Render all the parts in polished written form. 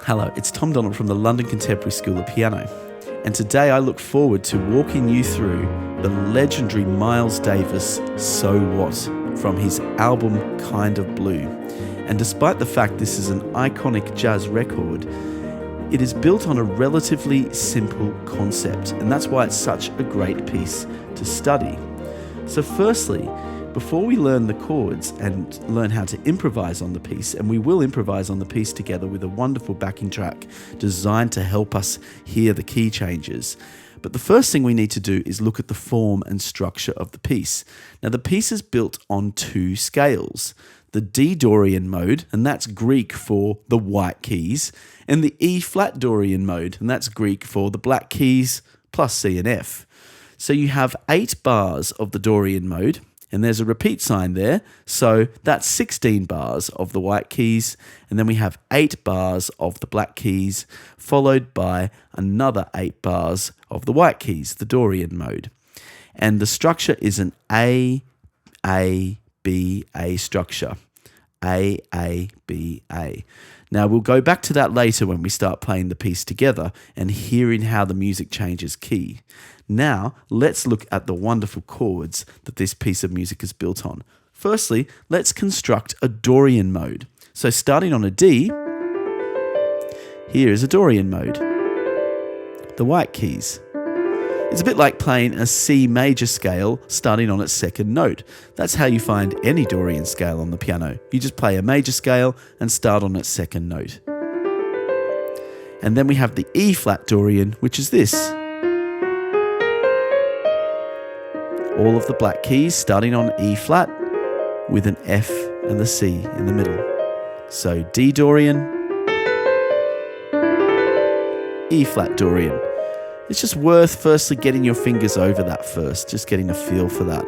Hello, it's Tom Donald from the London Contemporary School of Piano, and today I look forward to walking you through the legendary Miles Davis So What from his album Kind of Blue. And despite the fact this is an iconic jazz record, it is built on a relatively simple concept, and that's why it's such a great piece to study. So firstly, before we learn the chords and learn how to improvise on the piece, and we will improvise on the piece together with a wonderful backing track designed to help us hear the key changes. But the first thing we need to do is look at the form and structure of the piece. Now, the piece is built on two scales: the D Dorian mode, and that's Greek for the white keys, and the E flat Dorian mode, and that's Greek for the black keys plus C and F. So you have 8 bars of the Dorian mode, and there's a repeat sign there, so that's 16 bars of the white keys, and then we have 8 bars of the black keys, followed by another 8 bars of the white keys, the Dorian mode. And the structure is an A, B, A structure. A, B, A. Now, we'll go back to that later when we start playing the piece together and hearing how the music changes key. Now, let's look at the wonderful chords that this piece of music is built on. Firstly, let's construct a Dorian mode. So starting on a D, here is a Dorian mode. The white keys. It's a bit like playing a C major scale starting on its second note. That's how you find any Dorian scale on the piano. You just play a major scale and start on its second note. And then we have the E flat Dorian, which is this. All of the black keys starting on E flat with an F and the C in the middle. So D Dorian, E flat Dorian. It's just worth firstly getting your fingers over that first, just getting a feel for that.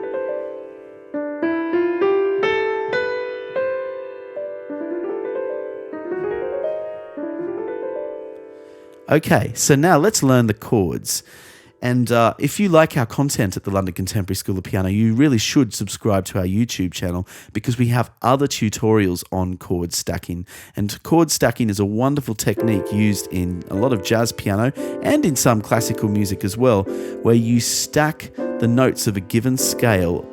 Okay, so now let's learn the chords. And if you like our content at the London Contemporary School of Piano, you really should subscribe to our YouTube channel because we have other tutorials on chord stacking. And chord stacking is a wonderful technique used in a lot of jazz piano and in some classical music as well, where you stack the notes of a given scale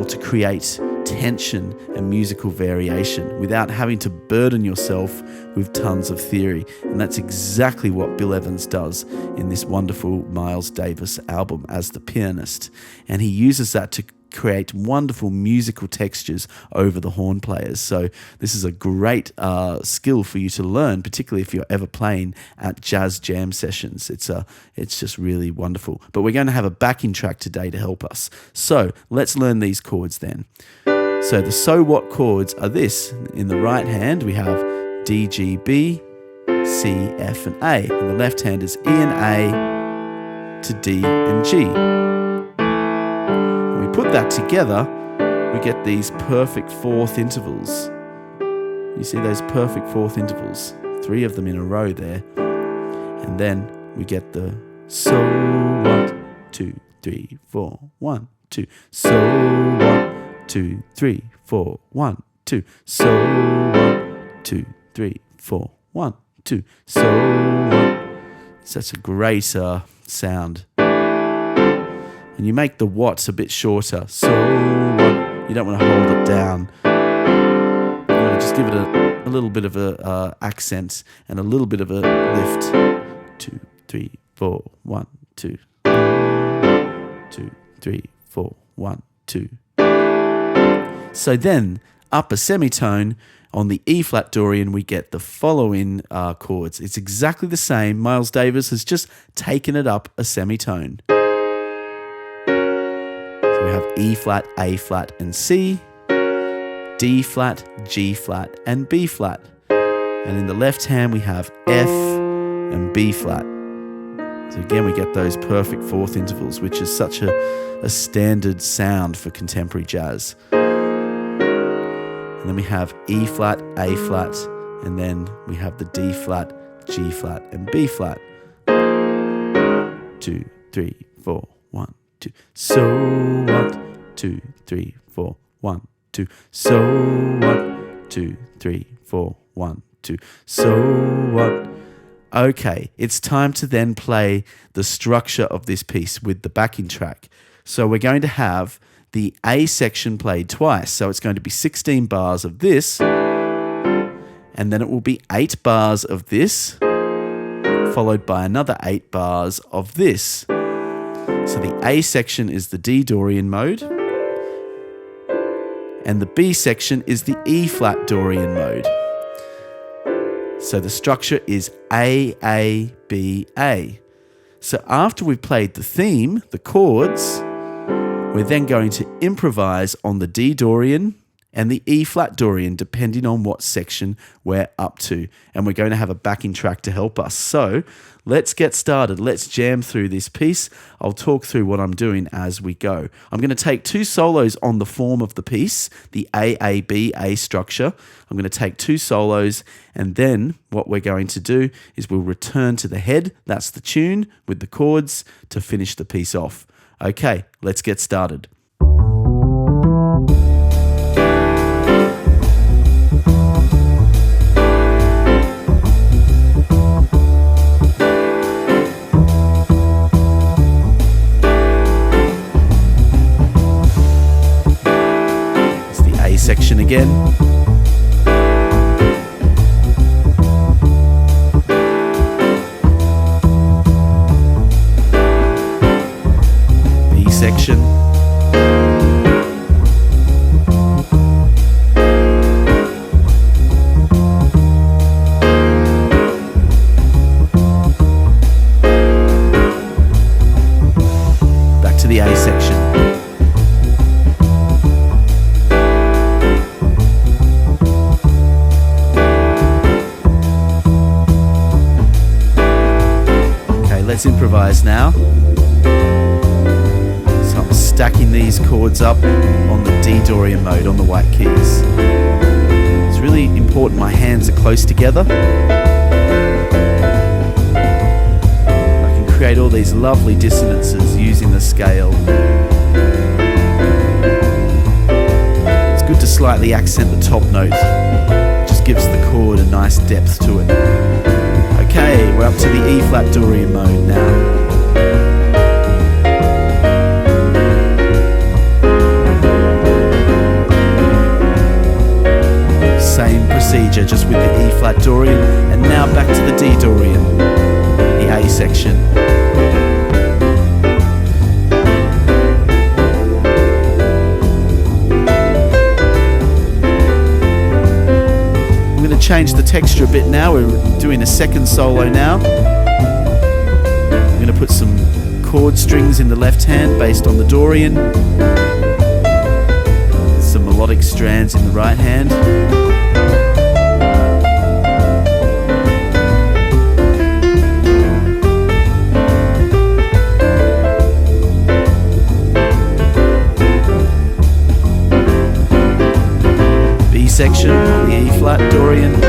to create tension and musical variation without having to burden yourself with tons of theory. And that's exactly what Bill Evans does in this wonderful Miles Davis album as the pianist. And he uses that to create wonderful musical textures over the horn players. So this is a great skill for you to learn, particularly if you're ever playing at jazz jam sessions. It's just really wonderful. But we're going to have a backing track today to help us. So let's learn these chords then. So the So What chords are this. In the right hand we have D, G, B, C, F and A. In the left hand is E and A to D and G. When we put that together, we get these perfect fourth intervals. You see those perfect fourth intervals? 3 of them in a row there. And then we get the So What, 2, 3, 4, 1, 2. So What, 2, 3, 4, 1, 2. So what? 2, 3, 4, 1, 2. So what? Such a great sound. And you make the what's a bit shorter. So what? You don't want to hold it down. You want to just give it a little bit of a accent and a little bit of a lift. 2, 3, 4, 1, 2. 2, 3, 4, 1, 2. So then, up a semitone, on the E flat Dorian, we get the following chords. It's exactly the same. Miles Davis has just taken it up a semitone. So we have E flat, A flat, and C, D flat, G flat, and B flat. And in the left hand, we have F and B flat. So again, we get those perfect fourth intervals, which is such a standard sound for contemporary jazz. And then we have E flat, A flat, and then we have the D flat, G flat, and B flat. 2, 3, 4, 1, 2. So what? 2, 3, 4, 1, 2. So what? 2, 3, 4, 1, 2. So what? Okay, it's time to then play the structure of this piece with the backing track. So we're going to have the A section played twice. So it's going to be 16 bars of this, and then it will be 8 bars of this, followed by another 8 bars of this. So the A section is the D Dorian mode, and the B section is the E flat Dorian mode. So the structure is A, A, B, A. So after we've played the theme, the chords, we're then going to improvise on the D Dorian and the E flat Dorian, depending on what section we're up to. And we're going to have a backing track to help us. So let's get started. Let's jam through this piece. I'll talk through what I'm doing as we go. I'm going to take 2 solos on the form of the piece, the A, A, B, A structure. I'm going to take 2 solos, and then what we're going to do is we'll return to the head, that's the tune, with the chords to finish the piece off. Okay, let's get started. Section again. B section. Back to the A section. Let's improvise now. So I'm stacking these chords up on the D Dorian mode on the white keys. It's really important my hands are close together. I can create all these lovely dissonances using the scale. It's good to slightly accent the top note. It just gives the chord a nice depth to it. Okay, we're up to the E flat Dorian mode now. Same procedure, just with the E flat Dorian, and now back to the D Dorian, the A section. Change the texture a bit now. We're doing a second solo now. I'm going to put some chord strings in the left hand based on the Dorian, some melodic strands in the right hand. B section on the E flat Dorian.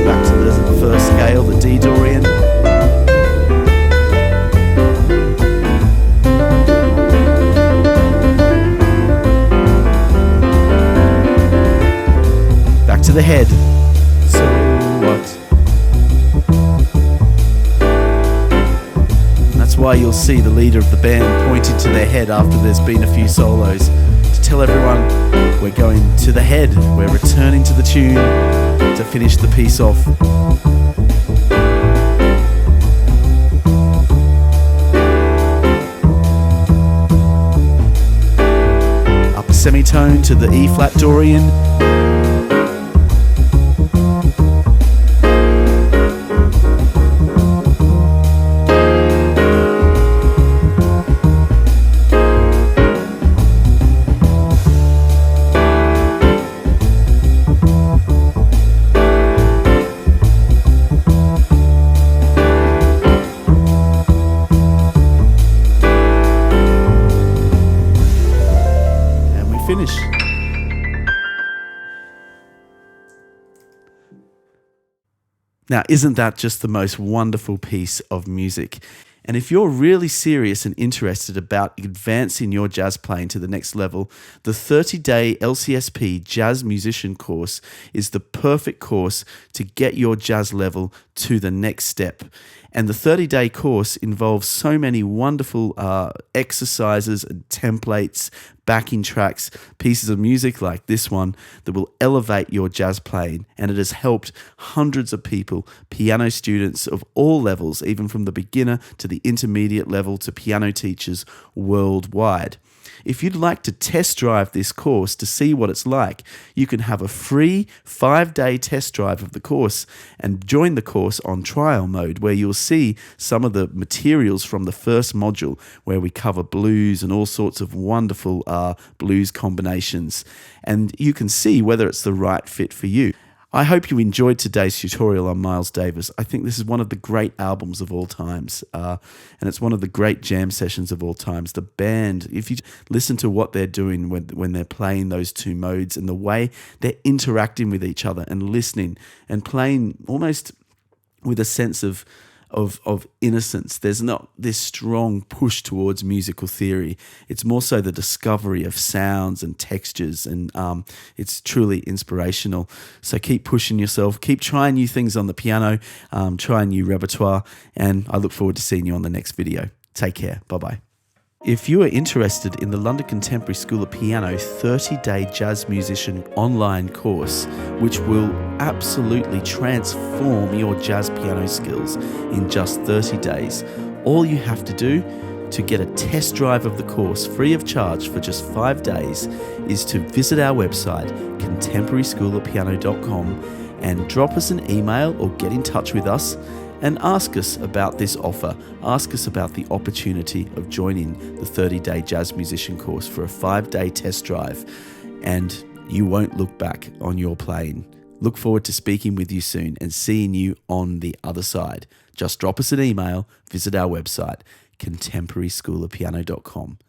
Back to the first scale, the D Dorian. Back to the head. So what? That's why you'll see the leader of the band pointing to their head after there's been a few solos, to tell everyone we're going to the head, we're returning to the tune to finish the piece off. Upper semitone to the E flat Dorian. Finish. Now, isn't that just the most wonderful piece of music? And if you're really serious and interested about advancing your jazz playing to the next level, the 30-day LCSP Jazz Musician course is the perfect course to get your jazz level to the next step. And the 30-day course involves so many wonderful exercises and templates, backing tracks, pieces of music like this one that will elevate your jazz playing. And it has helped hundreds of people, piano students of all levels, even from the beginner to the intermediate level to piano teachers worldwide. If you'd like to test drive this course to see what it's like, you can have a free 5-day test drive of the course and join the course on trial mode, where you'll see some of the materials from the first module where we cover blues and all sorts of wonderful blues combinations. And you can see whether it's the right fit for you. I hope you enjoyed today's tutorial on Miles Davis. I think this is one of the great albums of all times, and it's one of the great jam sessions of all times. The band, if you listen to what they're doing when they're playing those two modes and the way they're interacting with each other and listening and playing almost with a sense of innocence. There's not this strong push towards musical theory. It's more so the discovery of sounds and textures, and it's truly inspirational. So keep pushing yourself, keep trying new things on the piano, try new repertoire, and I look forward to seeing you on the next video. Take care. Bye-bye. If you are interested in the London Contemporary School of Piano 30-day Jazz Musician online course, which will absolutely transform your jazz piano skills in just 30 days, all you have to do to get a test drive of the course free of charge for just 5 days is to visit our website, contemporaryschoolofpiano.com, and drop us an email or get in touch with us and ask us about this offer. Ask us about the opportunity of joining the 30-day Jazz Musician course for a 5-day test drive, and you won't look back on your playing. Look forward to speaking with you soon and seeing you on the other side. Just drop us an email, visit our website, contemporaryschoolofpiano.com.